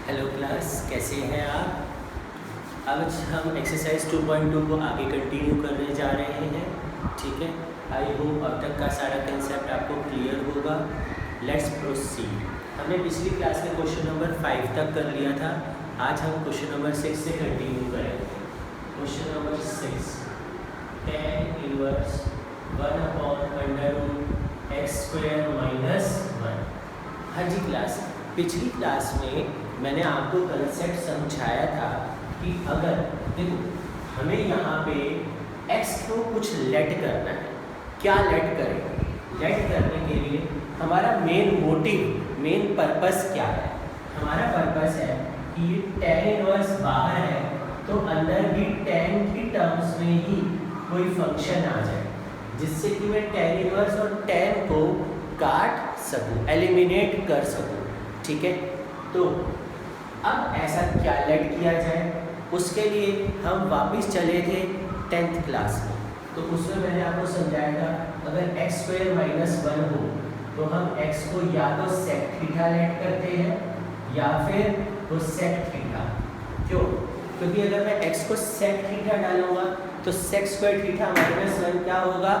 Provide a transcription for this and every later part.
Hello class, कैसे हैं आप। आज हम एक्सरसाइज 2.2 को आगे कंटिन्यू करने जा रहे हैं। ठीक है, आई होप अब तक का सारा कंसेप्ट आपको क्लियर होगा। Let's proceed. हमने पिछली क्लास में क्वेश्चन नंबर 5 तक कर लिया था। आज हम क्वेश्चन नंबर 6 से कंटिन्यू करेंगे। Question number 6, tan inverse 1/√x² - 1। हाँ जी क्लास, पिछली क्लास में मैंने आपको कंसेप्ट समझाया था कि अगर देखो हमें यहाँ पे x को कुछ लेट करना है। क्या लेट करें? लेट करने के लिए हमारा मेन मोटिव, मेन पर्पस क्या है? हमारा पर्पस है कि ये tan इनवर्स बाहर है तो अंदर भी tan की टर्म्स में ही कोई फंक्शन आ जाए जिससे कि मैं tan इनवर्स और tan को काट सकूं, एलिमिनेट कर सकूं। ठीक है, तो अब ऐसा क्या लेट किया जाए, उसके लिए हम वापस चले थे 10th क्लास में। तो उसमें मैंने आपको समझाया था अगर x² - 1 हो तो हम x को या तो sec थीटा लेट करते हैं या फिर वो sec थीटा। क्यों? क्योंकि अगर मैं x को sec थीटा डालूंगा तो sec² थीटा - 1 क्या होगा?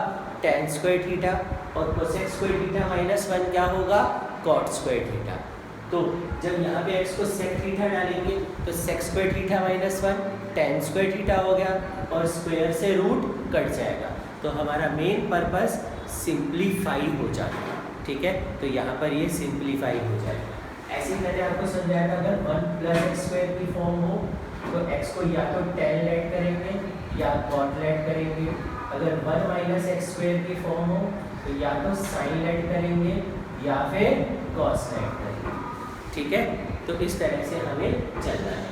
tan² theta. और cosec² थीटा - 1 क्या होगा? cot² theta. तो जब यहाँ पे x को sec थीटा डालेंगे तो sec² थीटा - 1 tan² थीटा हो गया और स्क्वायर से रूट कट जाएगा। तो हमारा मेन पर्पस सिंप्लीफाई हो जाएगा। ठीक है, तो यहाँ पर ये सिंप्लीफाई हो जाएगा। ऐसे ही मैंने आपको समझाया था अगर 1 + x² की फॉर्म हो तो x को या तो tan लेट करेंगे या cot लेट करेंगे। अगर 1 - x² की फॉर्म हो तो या तो sin लेट करेंगे या फिर cos लेट करेंगे। ठीक है, तो इस तरह से हमें चलना है।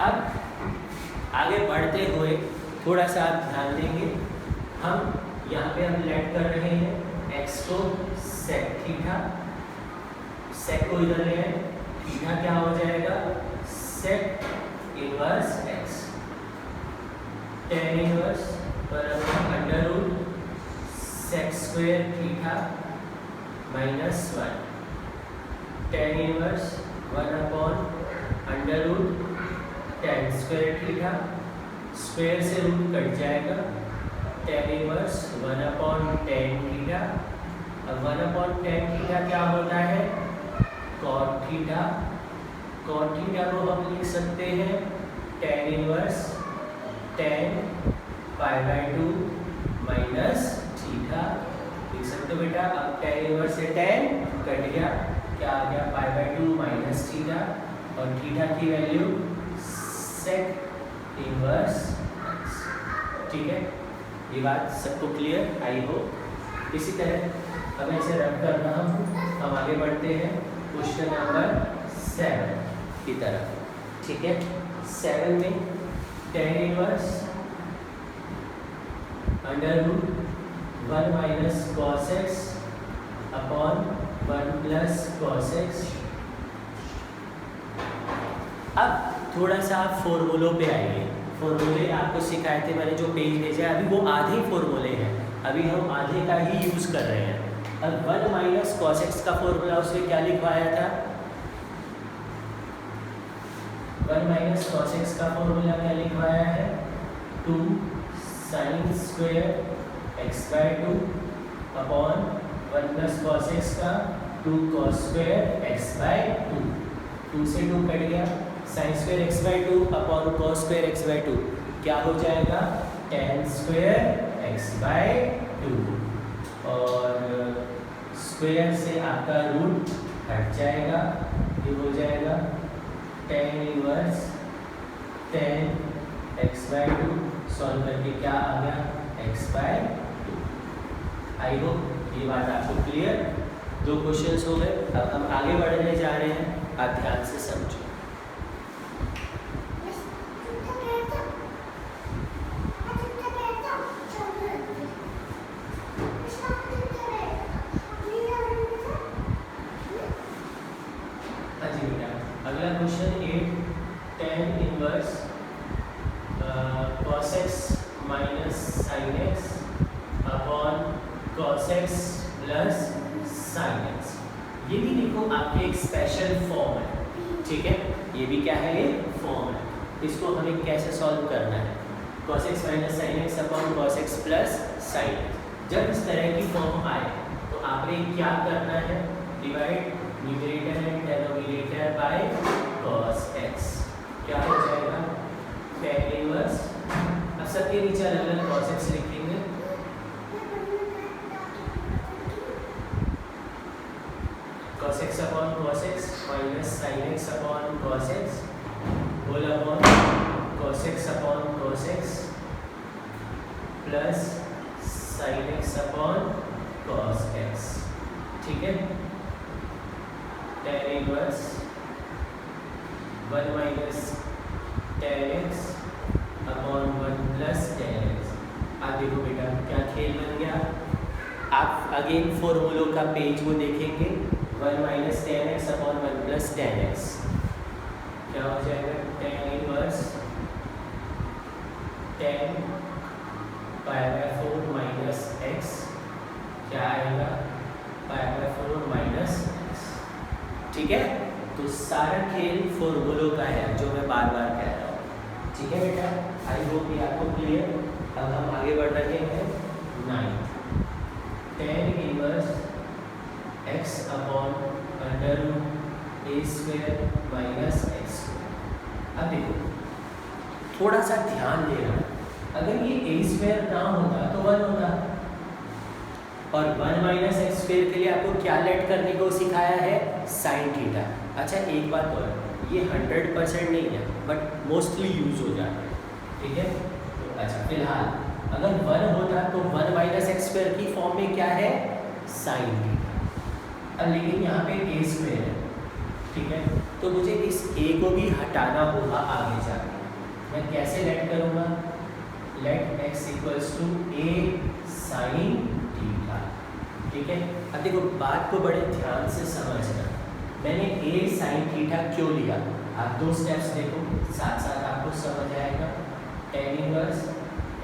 अब आगे बढ़ते हुए थोड़ा सा आप ध्यान देंगे, हम यहाँ पे हम लेट कर रहे हैं x को sec थीटा, sec को इधर ले आए, थीटा क्या हो जाएगा? sec inverse x, tan inverse √sec² theta -1, tan inverse 1/√tan² theta, square से रूट कट जाएगा, tan इनवर्स 1/tan थीटा। अब 1/tan थीटा क्या होता है? cot theta. cot थीटा को हम लिख सकते हैं tan inverse tan π/2 minus theta. लिख सकते हो बेटा। अब tan इनवर्स से tan कट गया, क्या आ गया? π/2 माइनस थीटा और थीटा की वैल्यू sec इनवर्स x। ठीक है, ये बात सबको क्लियर आई हो। इसी तरह अब ऐसे रब कर रहा हूँ, हम आगे बढ़ते हैं क्वेश्चन नंबर 7 की तरफ। ठीक है, 7 में tan inverse √1 - cos x upon 1 + cos x। अब थोड़ा सा आप फॉर्मूलों पे आइए। फॉर्मूले आपको सिखाए थे मैंने, जो पेज भेजा है अभी वो आधे फॉर्मूले हैं, अभी हम आधे का ही यूज़ कर रहे हैं। अब 1 - cos x का फॉर्मूला उसने क्या लिखवाया था? 1 - cos x का फॉर्मूला क्या लिखवाया है? 2 sin² x/2 upon 1 + cos x का 2 cos² x/2। 2 से 2 कट गया, sin² x/2 upon cos² x/2 क्या हो जाएगा? tan² x/2 और स्क्वायर से आपका रूट हट जाएगा, ये हो जाएगा tan inverse tan x/2। Solve करके क्या आ गया? x/2। आई होप ये बात आपको क्लियर। 2 क्वेश्चंस हो गए। अब हम आगे बढ़ने जा रहे हैं, आप ध्यान से समझो। अगला question 8, tan inverse cos x - sin x upon cos x + sin x। ये भी देखो आपके एक स्पेशल फॉर्म है। ठीक है, ये भी क्या है, ये फॉर्म है। इसको हमें कैसे सॉल्व करना है, cos x minus sine x upon cos x plus sine x. जब इस तरह की फॉर्म आए तो आपने क्या करना है, divide numerator and denominator by cos x। क्या हो जाएगा, tan इनवर्स, अब सबके नीचे अलग अलग cos x लिखेंगे, cos x upon cos x minus sin x upon cos x whole upon cos x upon cos x plus sin x upon cos x। ठीक है, tan inverse 1 minus tan x upon 1 plus tan x। अब देखो बेटा क्या खेल बन गया, आप अगेन फॉर्मूलों का पेज वो देखेंगे, 1 minus tan x upon 1 plus tan x क्या हो जाएगा, tan inverse tan pi by 4 minus x क्या आएगा, पाई बाय 4 माइनस x। ठीक है, तो सारा खेल फॉर्मूलों का है जो मैं बार बार कह रहा हूँ। ठीक है बेटा, आई होप ये आपको क्लियर। अब हम आगे बढ़ रहे हैं 9, tan inverse x upon under root a square minus x. अब देखो थोड़ा सा ध्यान देना, अगर ये ए स्क्वायर ना होता तो 1 होता, और 1 माइनस एक्स स्क्वायर के लिए आपको क्या लेट करने को सिखाया है, साइन थीटा। अच्छा एक बात और, ये 100% नहीं है बट मोस्टली यूज हो जाता है। ठीक है, तो अच्छा फिलहाल अगर 1 होता तो 1 माइनस एक्स स्क्वायर की फॉर्म में क्या है, साइन थीटा। अब लेकिन यहाँ पे ए स्क्वायर है, ठीक है, तो मुझे इस ए को भी हटाना होगा आगे जाके। मैं कैसे लेट करूँगा, let x equals to a sine theta. ठीक है, अब देखो बात को बड़े ध्यान से समझना, मैंने ए साइन थीटा क्यों लिया, आप 2 स्टेप्स देखो साथ साथ आपको समझ आएगा। tan इनवर्स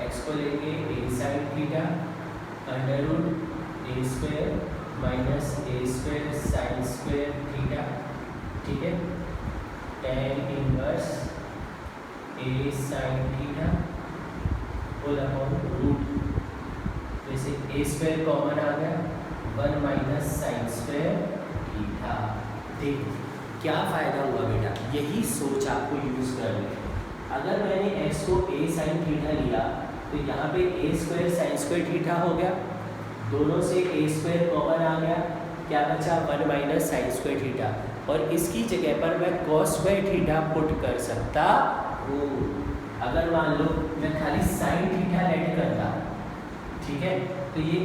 एक्स को लेंगे a sine theta under root a square minus a square sine square theta. ठीक है, tan inverse a sine theta whole upon root, जैसे ए स्क्वायर कॉमन आ गया, 1 माइनस साइन स्क्वायर थीटा। देखो क्या फ़ायदा हुआ बेटा, यही सोच आपको यूज़ करनी है। अगर मैंने x को a साइन थीटा लिया तो यहाँ पे a square sine square theta हो गया, दोनों से a स्क्वायर कॉमन आ गया, क्या बचा 1 माइनस साइन स्क्वायर थीटा, और इसकी जगह पर मैं cos स्क्वायर थीटा पुट कर सकता हूँ। अगर मान लो मैं खाली साइन थीटा लेट करता, ठीक है, तो ये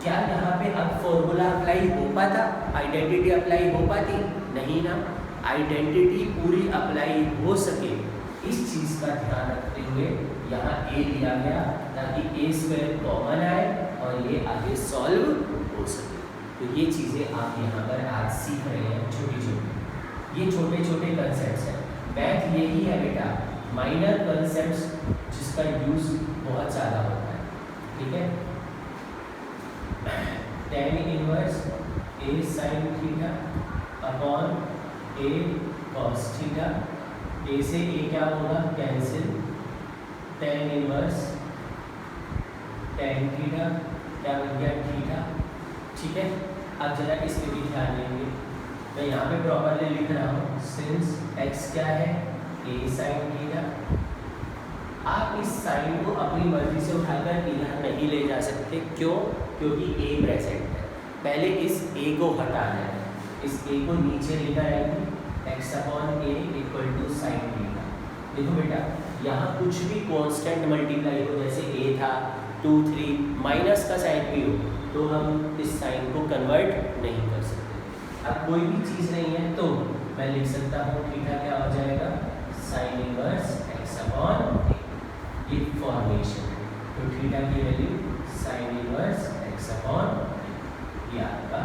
क्या यहाँ पे अब फॉर्मूला अप्लाई हो पाता, आइडेंटिटी अप्लाई हो पाती, नहीं ना। आइडेंटिटी पूरी अप्लाई हो सके इस चीज़ का ध्यान रखते हुए यहाँ ए लिया गया ताकि ए स्क्वायर कॉमन आए और ये आगे सॉल्व हो सके। तो ये चीज़ें आप यहाँ पर आज सीख रहे हैं, छोटी छोटी, ये छोटे छोटे कंसेप्ट हैं। मैथ यही है बेटा, माइनर कंसेप्ट्स जिसका यूज़ बहुत ज़्यादा होता है। ठीक है, tan inverse a sine theta upon A cos theta, ए से ए क्या होगा, cancel, tan inverse tan theta क्या बन गया, थीटा। ठीक है, अब जरा इस पे भी ध्यान देंगे, मैं यहाँ पे प्रॉपरली लिख रहा हूँ, सिंस x क्या है, ए साइन थीटा। आप इस साइन को अपनी मर्जी से उठाकर इधर नहीं ले जा सकते, क्यों, क्योंकि a प्रेजेंट है। पहले इस a को हटाना है, इस a को नीचे लेकर आएंगे, x upon a equal to sine theta. देखो बेटा यहाँ कुछ भी कांस्टेंट मल्टीप्लाई हो, जैसे a था 2 3 माइनस का साइन भी हो, तो हम इस साइन को कन्वर्ट नहीं कर सकते। अब कोई भी चीज़ नहीं है तो मैं लिख सकता हूँ थीटा क्या हो जाएगा, साइन इनवर्स x अपॉन ये फॉर्मेशन है, तो थीटा की value sign inverse x upon ये आपका।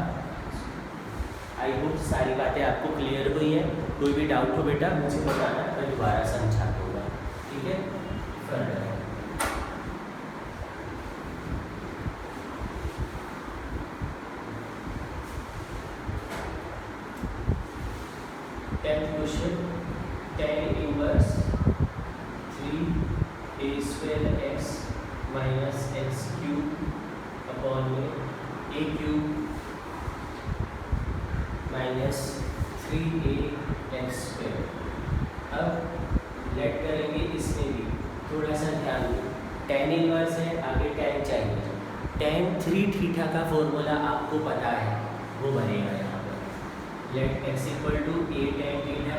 आई होप सारी बातें आपको क्लियर हुई हैं। कोई भी डाउट हो बेटा मुझे बताना, मैं दोबारा समझा दूँगा। ठीक है, further 10th question, tan inverse 3a square x minus x cube upon में a cube minus 3a x square. अब लेट करेंगे इसमें भी थोड़ा सा ध्यान दो, tan इनवर्स है, आगे tan चाहिए। tan 3 थीटा का फॉर्मूला आपको पता है, वो बनेगा यहाँ पर let x equal to a tan theta.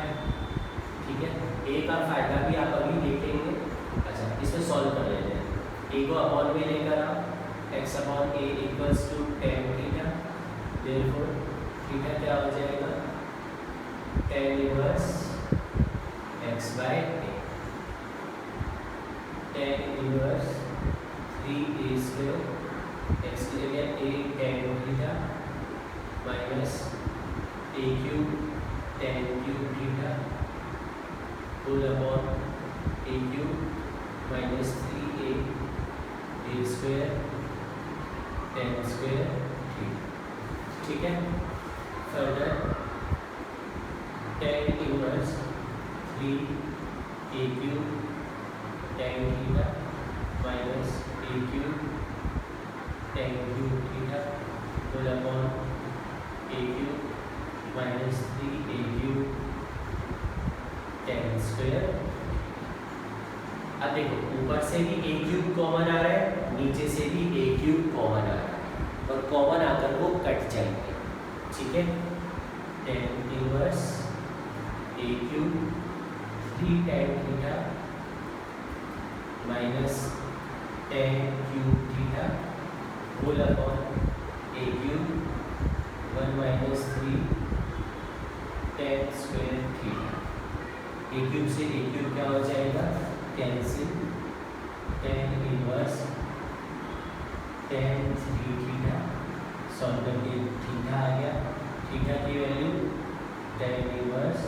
ठीक है, a का फायदा भी आप अभी देखेंगे। अच्छा, इसमें सॉल्व कर लेते हैं। a को अपॉन में लेकर आओ, x upon a equals to tan theta. Therefore theta क्या हो जाएगा, tan inverse x by a। tan inverse 3a square x की जगह a tan theta minus a cube tan cube theta whole upon a cube minus 3a a square tan square theta. ठीक है, further tan inverse 3a cube tan theta minus a cube tan cube theta whole upon a cube minus 3a cube tan square. अब देखो, ऊपर से भी a cube common आ रहा है, नीचे से भी a क्यूब कॉमन आ रहा है, और कॉमन आकर वो कट जाएंगे। ठीक है, tan inverse a cube 3 tan theta minus tan cube theta whole upon a cube 1 minus 3 tan square theta. a cube से a क्यूब क्या हो जाएगा, cancel. tan inverse tan 3 theta, solve करके थीटा आ गया। थीटा की value tan inverse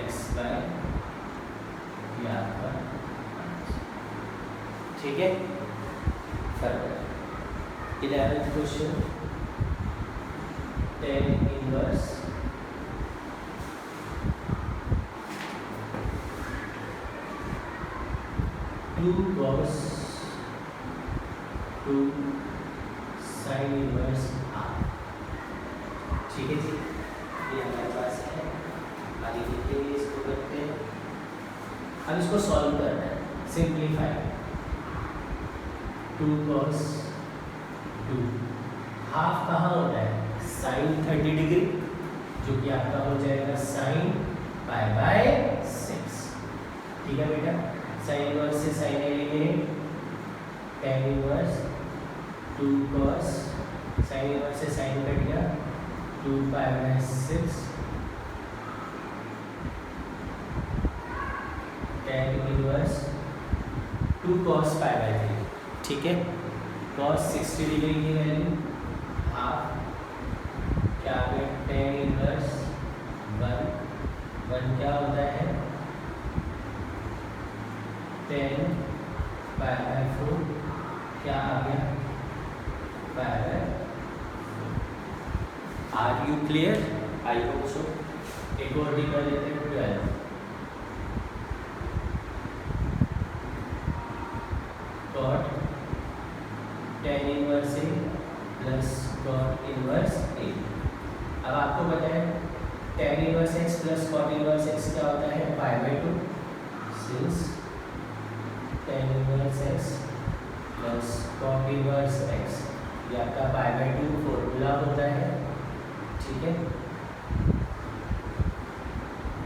x by ये आपका। ठीक है, further 11th question, tan inverse 2 cos 2 sin inverse r। ठीक है जी, ये हमारे पास है, आगे देखेंगे, इसको करते हैं। अब इसको सॉल्व करना है, सिंप्लीफाई। 2 cos 2 हाफ कहाँ होता है, sin 30 डिग्री, जो कि आपका हो जाएगा sin पाई बाय 6। ठीक है बेटा, sin इनवर्स से sin eliminate, tan inverse 2 cos, sin inverse से sin कट गया, 2 pi by 6 tan inverse 2 cos pi by 3। ठीक है, cos 60 डिग्री की वैल्यू हाफ, क्या आ गया, tan इनवर्स 1 क्या होता है, tan पाई बाय 4, क्या आ गया, pi by 4। Are you clear? I hope so. एक और भी कर लेते हैं, 12 cot tan inverse a plus cot inverse a। अब आपको पता है tan inverse x plus cot inverse x क्या होता है, pi by 2। Since tan inverse x plus cot inverse x ये आपका पाई बाय 2 फॉर्मूला होता है। ठीक है,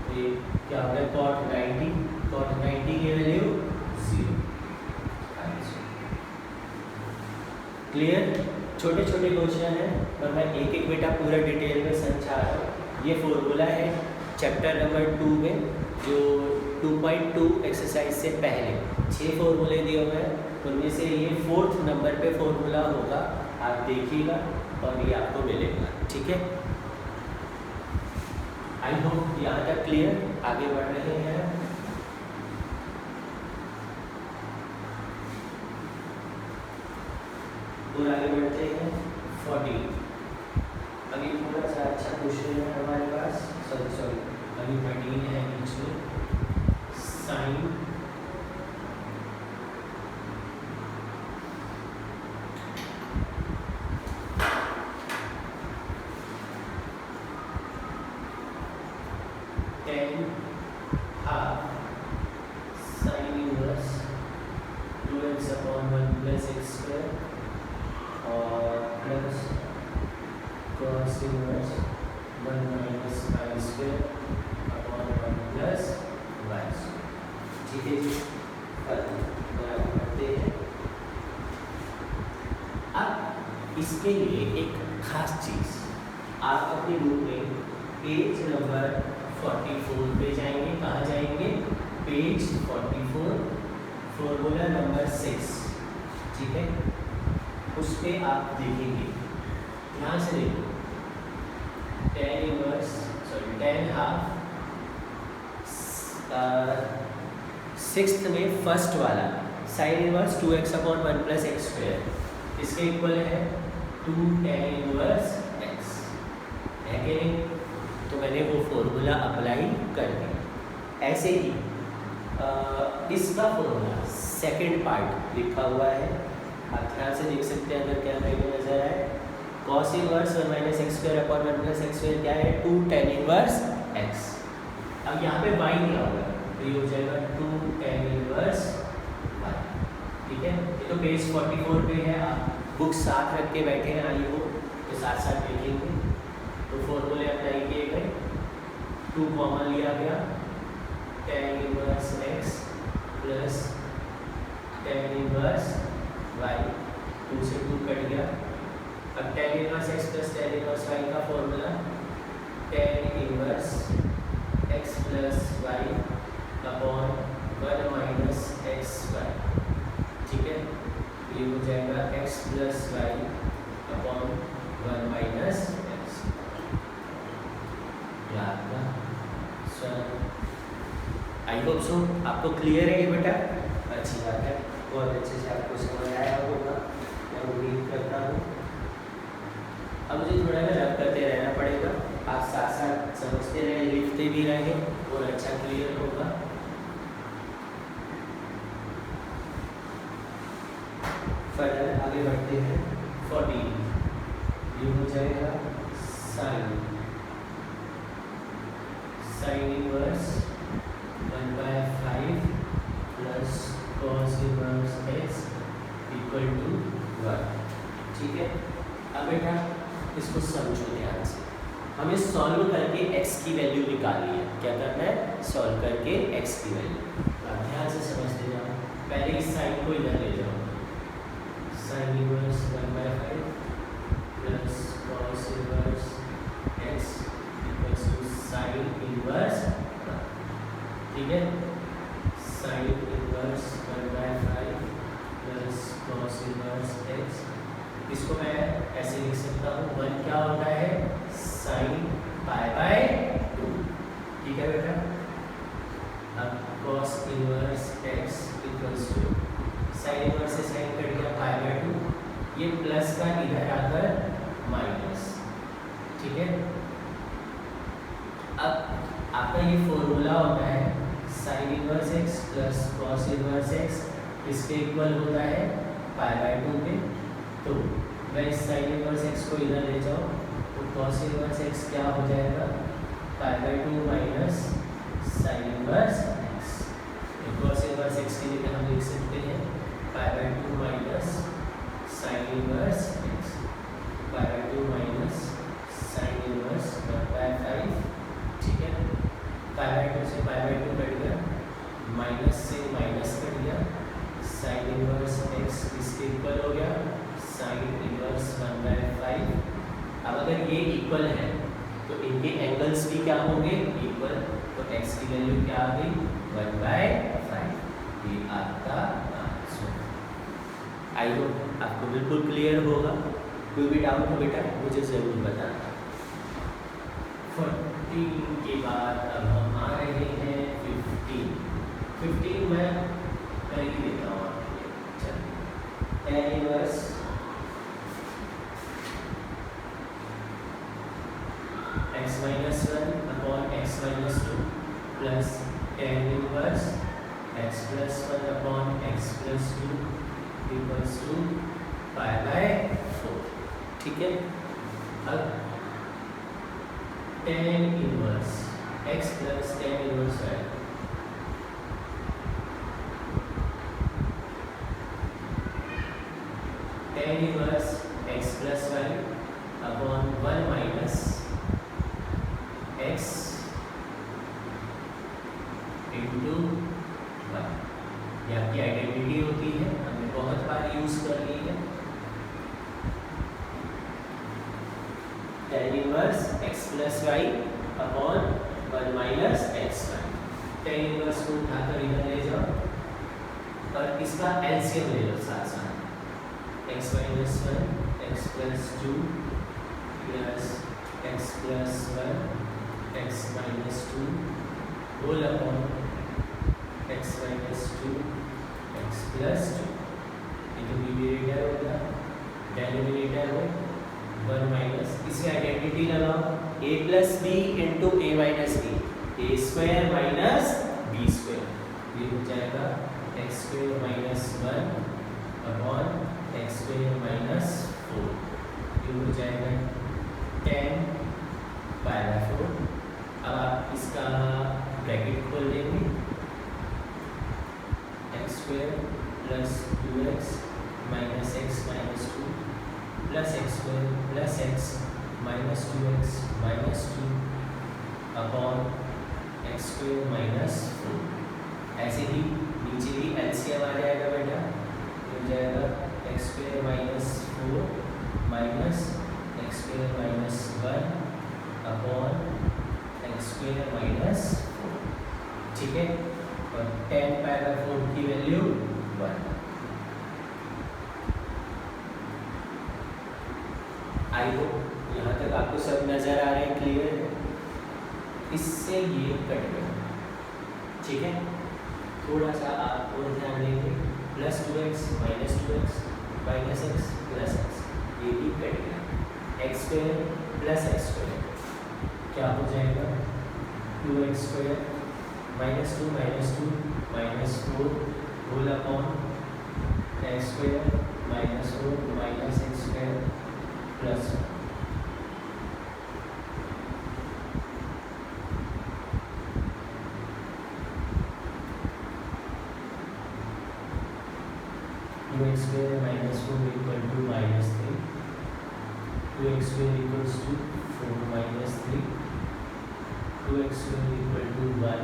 तो ये क्या होगा, cot 90 की वैल्यू 0। क्लियर? छोटे छोटे क्वेश्चन हैं, पर मैं एक एक बेटा पूरा डिटेल में समझा रहा हूँ। ये फॉर्मूला है चैप्टर नंबर 2 में, जो 2.2 एक्सरसाइज से पहले 6 फॉर्मूले दिए हुए हैं, उनमें से ये 4th नंबर पे फॉर्मूला होगा, आप देखिएगा और ये आपको मिलेगा। ठीक है, आई होप यहाँ तक क्लियर। आगे बढ़ रहे हैं, और आगे बढ़ते हैं 14। अभी थोड़ा सा अच्छा क्वेश्चन है हमारे पास, सॉरी अभी 10 half sine inverse 2x upon 1 plus x square और plus cos inverse 1 minus y square upon 1 plus y square. ठीक है जी, करते हैं। अब इसके लिए एक खास चीज़, आप अपनी बुक में पेज नंबर 44 पे जाएंगे। कहाँ जाएंगे? Page 44, formula number 6। ठीक है, उस पर आप देखेंगे, ध्यान से देखो। tan हाफ सिक्स्थ में फर्स्ट वाला sign inverse 2x upon 1 plus x square इसके इक्वल है 2 tan इनवर्स x है कि नहीं? तो मैंने वो फॉर्मूला अप्लाई कर दिया। ऐसे ही इसका फॉर्मूला सेकंड पार्ट लिखा हुआ है, आप ध्यान से देख सकते हैं। अगर क्या में नजर आए, cos inverse 1 minus x square upon 1 plus x square क्या है? 2 tan इनवर्स x। अब यहाँ पे y क्या होगा? तो ये हो जाएगा 2 tan इनवर्स y। ठीक है, ये तो पेज 44 पे है, आप बुक साथ रख के बैठे हैं, आई हो तो साथ साथ लिखेंगे। तो फॉर्मूले अप्लाई किए गए, 2 कॉमन लिया गया, tan inverse x plus tan inverse y, 2 से 2 कट गया। अब tan inverse x plus tan inverse y का formula tan inverse x plus y upon 1 minus x y. ठीक है, ये हो जाएगा x plus y upon 1 minus x. I hope so आपको क्लियर है ये बेटा? अच्छी बात है, बहुत अच्छे से आपको समझ आया होगा, मैं उम्मीद करता हूँ। अब मुझे थोड़ा सा रब करते रहना पड़ेगा, आप साथ साथ समझते रहें, लिखते भी रहें और अच्छा क्लियर होगा। फर्दर आगे बढ़ते हैं। 14 ये हो जाएगा sine inverse 1/5 plus cos inverse x equal to 1। ठीक है, अब बेटा इसको समझो ध्यान से। हमें सॉल्व करके x की वैल्यू निकालनी है। क्या करना है? सॉल्व करके x की वैल्यू। ध्यान से समझते जाओ। पहले इस साइन को इधर ले जाओ, sine inverse 1/5 plus cos inverse x equals to sine inverse. ठीक है, sine inverse 1/5 plus cos inverse x, इसको मैं ऐसे लिख सकता हूँ, 1 क्या होता है? साइन π/2। ठीक है बेटा, अब cos inverse x equals to sine inverse से साइन कट गया π/2, ये प्लस का इधर आकर माइनस। ठीक है, अब आपका ये फॉर्मूला होता है sine inverse x plus cos inverse x, इसके इक्वल होता है π/2 पे। तो मैं इस साइन इनवर्स x को इधर ले जाऊँ तो कॉस इनवर्स x क्या हो जाएगा? π/2 minus sine inverse x। Cos inverse x की जगह हम लिख सकते हैं π/2 minus sine inverse x, π/2 minus sine inverse 1/5। ठीक है, π/2 से π/2 कट गया, माइनस से माइनस कट गया, साइन इनवर्स x इसके इक्वल हो गया साइन इनवर्स 1/5। अब अगर ये इक्वल है तो इनके एंगल्स भी क्या होंगे? इक्वल। तो x की वैल्यू क्या आ गई? 1/5। ये आपका आंसर। आई होप आपको बिल्कुल क्लियर होगा। कोई भी डाउट हो बेटा मुझे ज़रूर बताना। 14 के बाद अब हम आ रहे हैं 15 मैं कर ही देता हूँ आपके लिए। चलिए, tan inverse x-1 upon x-2 plus tan inverse x+1 upon x+2 equals to π/4। ठीक है, अब tan inverse x plus tan inverse y tan inverse x plus y upon 1 minus x into y। ये आपकी आइडेंटिटी होती है, हमने बहुत बार use कर ली है। tan inverse x plus y upon 1 minus x y. tan inverse को उठाकर इधर ले जाओ और इसका एलसीएम ले लो साथ साथ। x minus 1 x plus 2 plus x plus 1 x minus 2 whole upon x minus 2 x plus 2। ये तो न्यूमरेटर होगा, डिनोमिनेटर हो 1 माइनस, इसी आइडेंटिटी लगाओ a plus b into a minus b, a square minus b square. ये हो जाएगा x square minus 1 upon x square minus 4। ये हो जाएगा 10 पाई बाय 4। अब आप इसका ब्रैकेट खोल देंगे, x square plus 2x minus x minus 2 plus x square plus x minus 2x minus 2 upon x square minus 4। ऐसे ही नीचे भी एलसीएम आ जाएगा बेटा, हो जाएगा x square minus 4 minus x square minus 1 upon x square minus 4। ठीक है, और 10 पाई बाय 4 की वैल्यू 1। आई होप यहाँ तक आपको सब नज़र आ रहे हैं, क्लियर है। इससे ये कट गया, ठीक है। थोड़ा सा आप और ध्यान देंगे, plus 2x minus 2x minus x plus x, ये भी कट गया। X square plus x square क्या हो जाएगा, 2x स्क्वायर minus 2 minus 4 whole upon x square minus 4 minus x square plus 2x square minus 4 equal to minus 3, 2x square equals to 4 minus 3, 2x square equal to 1,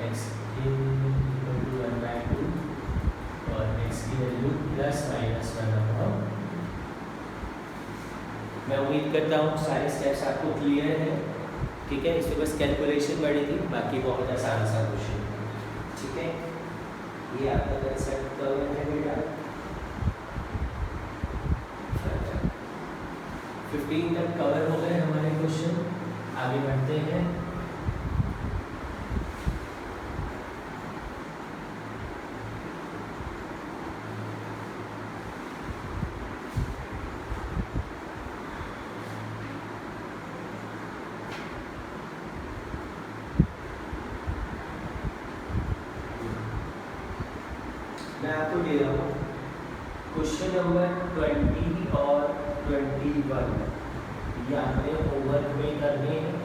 x equal to 1 by 2 और x की value plus minus 1 upon. मैं उम्मीद करता हूँ सारे steps आपको clear है, ठीक है। इसमें बस कैलकुलेशन बड़ी थी, बाकी बहुत आसान सा क्वेश्चन, ठीक है। ये आपका कंसेप्ट कवर है बेटा। 15 तक कवर हो गए हमारे क्वेश्चन, आगे बढ़ते हैं। मैं आपको दे रहा हूँ क्वेश्चन नंबर 20 और 21, ये आपने होमवर्क में करने हैं,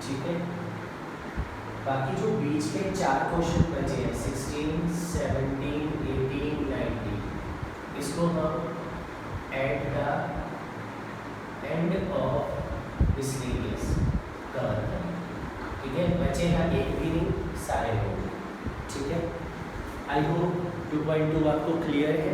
ठीक है। बाकी जो बीच के 4 क्वेश्चन बचे हैं 16, 17, 18, 19, इसको हम at the end of miscellaneous cover करें, ठीक है। बचेगा एक भी नहीं, सारे होंगे, ठीक है। आई होप 2.2 आपको क्लियर है।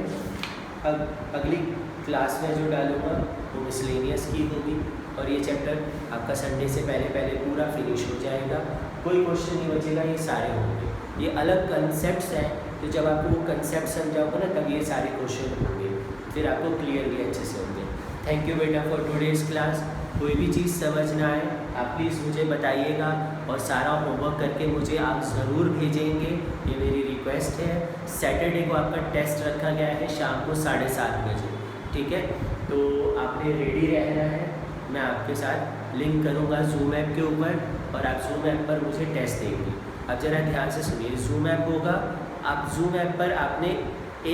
अब अगली क्लास में जो डालूंगा वो मिसलेनियस की होगी और ये चैप्टर आपका संडे से पहले पूरा फिनिश हो जाएगा, कोई क्वेश्चन नहीं बचेगा, ये सारे होंगे। ये अलग कंसेप्ट्स हैं, तो जब आपको वो कंसेप्ट समझाओगे ना तब ये सारे क्वेश्चन होंगे, फिर आपको क्लियर भी अच्छे से होंगे। थैंक यू बेटा फॉर टुडेज़ क्लास। कोई भी चीज़ समझ ना आए आप प्लीज़ मुझे बताइएगा और सारा होमवर्क करके मुझे आप ज़रूर भेजेंगे, ये मेरी रिक्वेस्ट है। सैटरडे को आपका टेस्ट रखा गया है शाम को 7:30 बजे, ठीक है। तो आपने रेडी रहना है, मैं आपके साथ लिंक करूँगा जूम ऐप के ऊपर और आप जूम ऐप पर मुझे टेस्ट देंगे। अब ज़रा ध्यान से सुनिए, जूम ऐप होगा, आप जूम ऐप पर आपने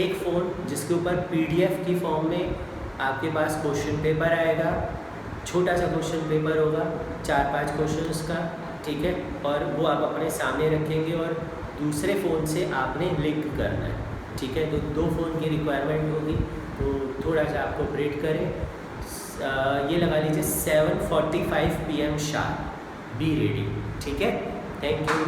एक फ़ोन जिसके ऊपर PDF की फॉर्म में आपके पास क्वेश्चन पेपर आएगा, छोटा सा क्वेश्चन पेपर होगा, 4-5 क्वेश्चन का, ठीक है, और वो आप अपने सामने रखेंगे और दूसरे फ़ोन से आपने लिंक करना है, ठीक है। तो 2 फ़ोन की रिक्वायरमेंट होगी, तो थोड़ा सा आप कोऑपरेट करें। ये लगा लीजिए 7:45 PM शार्प, बी रेडी, ठीक है। Thank you.